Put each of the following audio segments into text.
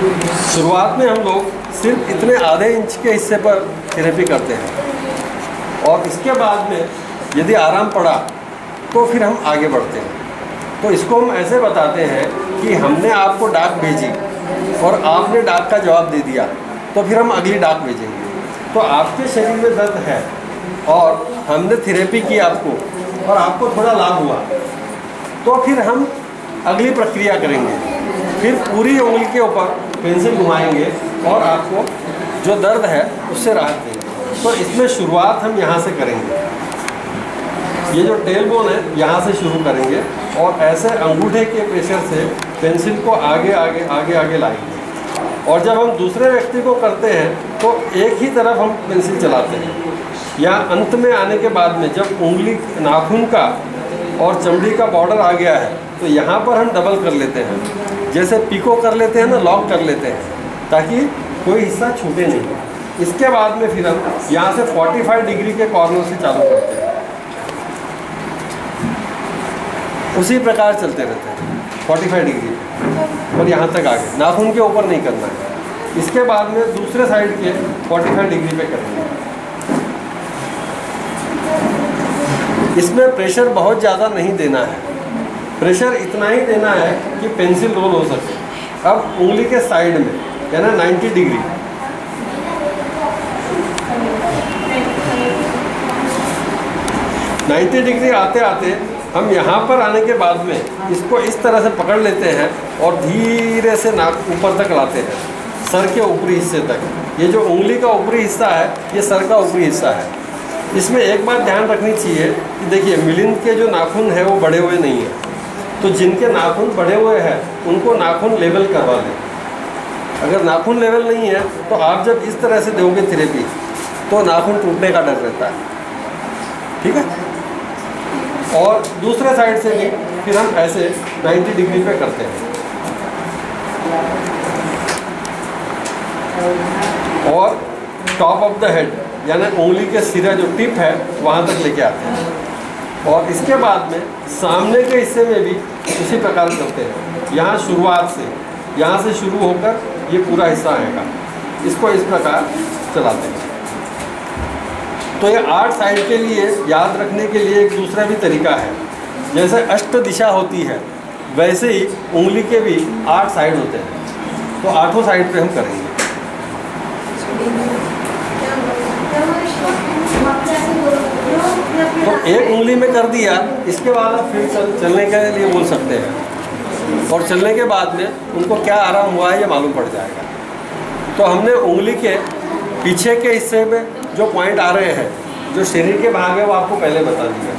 शुरुआत में हम लोग सिर्फ इतने आधे इंच के हिस्से पर थेरेपी करते हैं और इसके बाद में यदि आराम पड़ा तो फिर हम आगे बढ़ते हैं। तो इसको हम ऐसे बताते हैं कि हमने आपको डाक भेजी और आपने डाक का जवाब दे दिया, तो फिर हम अगली डाक भेजेंगे। तो आपके शरीर में दर्द है और हमने थेरेपी की आपको और आपको थोड़ा लाभ हुआ, तो फिर हम अगली प्रक्रिया करेंगे। फिर पूरी उंगली के ऊपर पेंसिल घुमाएंगे और आपको जो दर्द है उससे राहत देंगे। तो इसमें शुरुआत हम यहाँ से करेंगे, ये जो टेल बोन है यहाँ से शुरू करेंगे और ऐसे अंगूठे के प्रेशर से पेंसिल को आगे आगे आगे आगे लाएंगे। और जब हम दूसरे व्यक्ति को करते हैं तो एक ही तरफ हम पेंसिल चलाते हैं। या अंत में आने के बाद में जब उंगली नाखून का और चमड़ी का बॉर्डर आ गया है तो यहाँ पर हम डबल कर लेते हैं, जैसे पिको कर लेते हैं ना, लॉक कर लेते हैं ताकि कोई हिस्सा छूटे नहीं। इसके बाद में फिर हम यहाँ से 45 डिग्री के कॉर्नर से चालू करते हैं, उसी प्रकार चलते रहते हैं 45 डिग्री और यहाँ तक आगे, नाखून के ऊपर नहीं करना है। इसके बाद में दूसरे साइड के 45 डिग्री पे करेंगे। इसमें प्रेशर बहुत ज़्यादा नहीं देना है, प्रेशर इतना ही देना है कि पेंसिल रोल हो सके। अब उंगली के साइड में यानी 90 डिग्री, आते आते हम यहाँ पर आने के बाद में इसको इस तरह से पकड़ लेते हैं और धीरे से नाक ऊपर तक लाते हैं, सर के ऊपरी हिस्से तक। ये जो उंगली का ऊपरी हिस्सा है ये सर का ऊपरी हिस्सा है। इसमें एक बात ध्यान रखनी चाहिए कि देखिए मिलिंद के जो नाखून है वो बढ़े हुए नहीं है, तो जिनके नाखून बढ़े हुए हैं उनको नाखून लेवल करवा दें। अगर नाखून लेवल नहीं है तो आप जब इस तरह से दोगे थेरेपी तो नाखून टूटने का डर रहता है, ठीक है। और दूसरे साइड से भी फिर हम ऐसे 90 डिग्री पे करते हैं और टॉप ऑफ द हेड यानी उंगली के सिरा जो टिप है वहाँ तक लेके आते हैं। और इसके बाद में सामने के हिस्से में भी उसी प्रकार करते हैं। यहाँ शुरुआत से यहाँ से शुरू होकर ये पूरा हिस्सा आएगा, इसको इस प्रकार चलाते हैं। तो ये 8 साइड के लिए याद रखने के लिए एक दूसरा भी तरीका है। जैसे अष्ट दिशा होती है वैसे ही उंगली के भी 8 साइड होते हैं, तो 8 साइड पे हम करेंगे। तो एक उंगली में कर दिया, इसके बाद आप फिर चलने के लिए बोल सकते हैं और चलने के बाद में उनको क्या आराम हुआ है ये मालूम पड़ जाएगा। तो हमने उंगली के पीछे के हिस्से में जो पॉइंट आ रहे हैं, जो शरीर के भाग है वो आपको पहले बता दिया।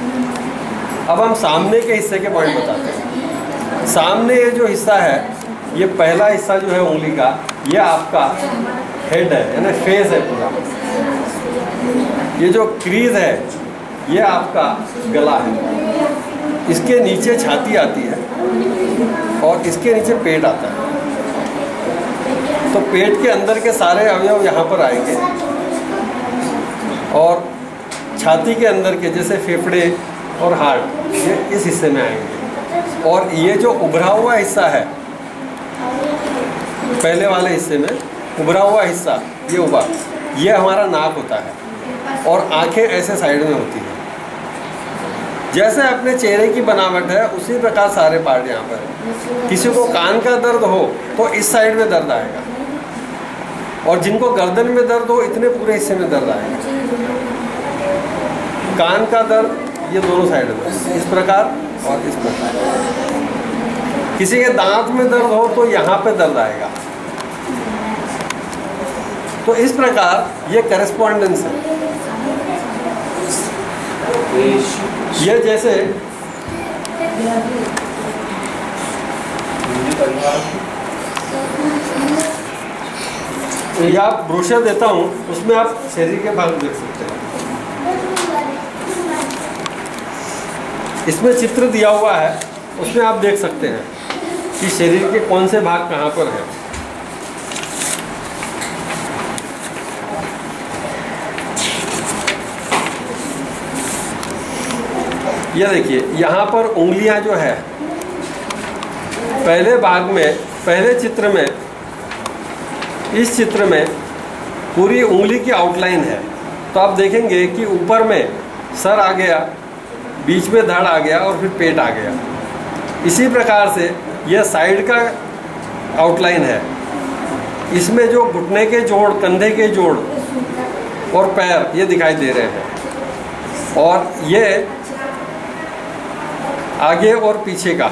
अब हम सामने के हिस्से के पॉइंट बताते हैं। सामने ये जो हिस्सा है, ये पहला हिस्सा जो है उंगली का, ये आपका हेड है यानी फेस है पूरा। ये जो क्रीज है ये आपका गला है, इसके नीचे छाती आती है और इसके नीचे पेट आता है। तो पेट के अंदर के सारे अवयव यहाँ पर आएंगे और छाती के अंदर के जैसे फेफड़े और हार्ट ये इस हिस्से में आएंगे। और ये जो उभरा हुआ हिस्सा है, पहले वाले हिस्से में उभरा हुआ हिस्सा ये हमारा नाक होता है और आंखें ऐसे साइड में होती हैं। जैसे अपने चेहरे की बनावट है उसी प्रकार सारे पार्ट यहाँ पर है। किसी को कान का दर्द हो तो इस साइड में दर्द आएगा और जिनको गर्दन में दर्द हो इतने पूरे हिस्से में दर्द आएगा। कान का दर्द ये दोनों साइड में, इस प्रकार और इस प्रकार। किसी के दांत में दर्द हो तो यहाँ पे दर्द आएगा। तो इस प्रकार ये करेस्पॉन्डेंस है। ये जैसे ये आप ब्रोशर देता हूँ, उसमें आप शरीर के भाग देख सकते हैं। इसमें चित्र दिया हुआ है, उसमें आप देख सकते हैं कि शरीर के कौन से भाग कहाँ पर है। ये देखिए यहाँ पर उंगलियाँ जो है, पहले भाग में पहले चित्र में इस चित्र में पूरी उंगली की आउटलाइन है। तो आप देखेंगे कि ऊपर में सर आ गया, बीच में धड़ आ गया और फिर पेट आ गया। इसी प्रकार से यह साइड का आउटलाइन है। इसमें जो घुटने के जोड़, कंधे के जोड़ और पैर ये दिखाई दे रहे हैं, और ये आगे और पीछे का।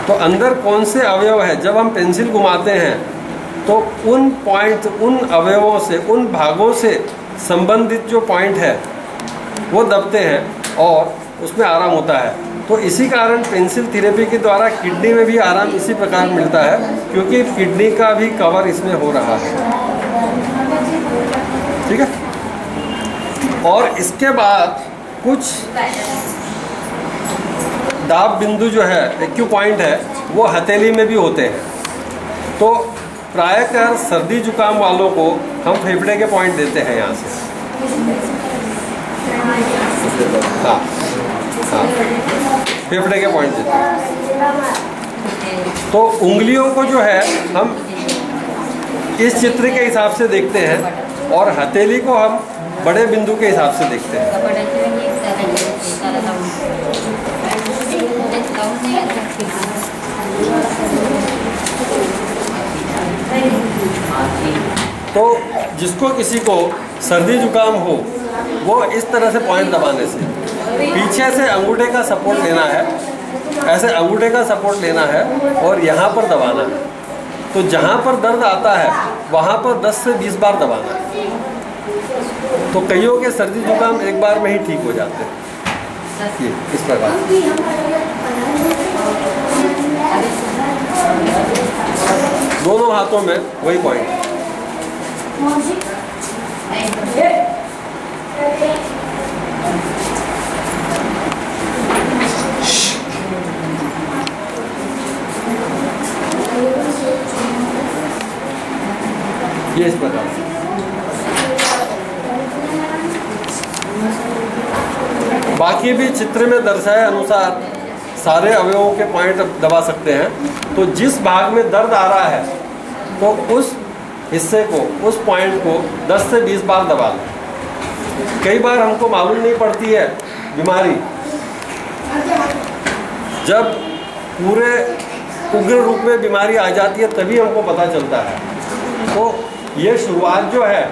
तो अंदर कौन से अवयव है, जब हम पेंसिल घुमाते हैं तो उन पॉइंट, उन अवयवों से, उन भागों से संबंधित जो पॉइंट है वो दबते हैं और उसमें आराम होता है। तो इसी कारण पेंसिल थेरेपी के द्वारा किडनी में भी आराम इसी प्रकार मिलता है, क्योंकि किडनी का भी कवर इसमें हो रहा है। ठीक है। और इसके बाद कुछ दाब बिंदु जो है, एक्यू पॉइंट है, वो हथेली में भी होते हैं। तो प्रायः सर्दी जुकाम वालों को हम फेफड़े के पॉइंट देते हैं यहाँ से। हाँ हाँ, फेफड़े के पॉइंट देते हैं। तो उंगलियों को जो है हम इस चित्र के हिसाब से देखते हैं और हथेली को हम बड़े बिंदु के हिसाब से देखते हैं। तो जिसको किसी को सर्दी जुकाम हो, वो इस तरह से पॉइंट दबाने से पीछे से अंगूठे का सपोर्ट लेना है, ऐसे अंगूठे का सपोर्ट लेना है और यहाँ पर दबाना है। तो जहाँ पर दर्द आता है वहाँ पर 10 से 20 बार दबाना है। तो कईयों के सर्दी जुकाम एक बार में ही ठीक हो जाते हैं। ये इस प्रकार दोनों हाथों में वही पॉइंट। ये इस प्रकार से बाकी भी चित्र में दर्शाए अनुसार सारे अवयवों के पॉइंट दबा सकते हैं। तो जिस भाग में दर्द आ रहा है तो उस हिस्से को, उस पॉइंट को 10 से 20 बार दबा लें। कई बार हमको मालूम नहीं पड़ती है बीमारी, जब पूरे उग्र रूप में बीमारी आ जाती है तभी हमको पता चलता है। तो ये शुरुआत जो है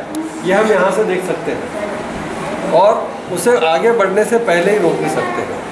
ये हम यहाँ से देख सकते हैं और उसे आगे बढ़ने से पहले ही रोक भी सकते हैं।